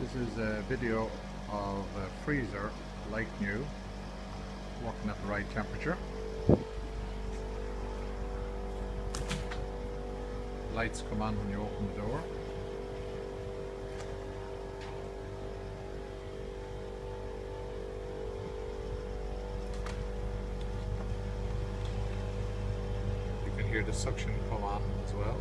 This is a video of a freezer, like new, working at the right temperature. Lights come on when you open the door. You can hear the suction come on as well.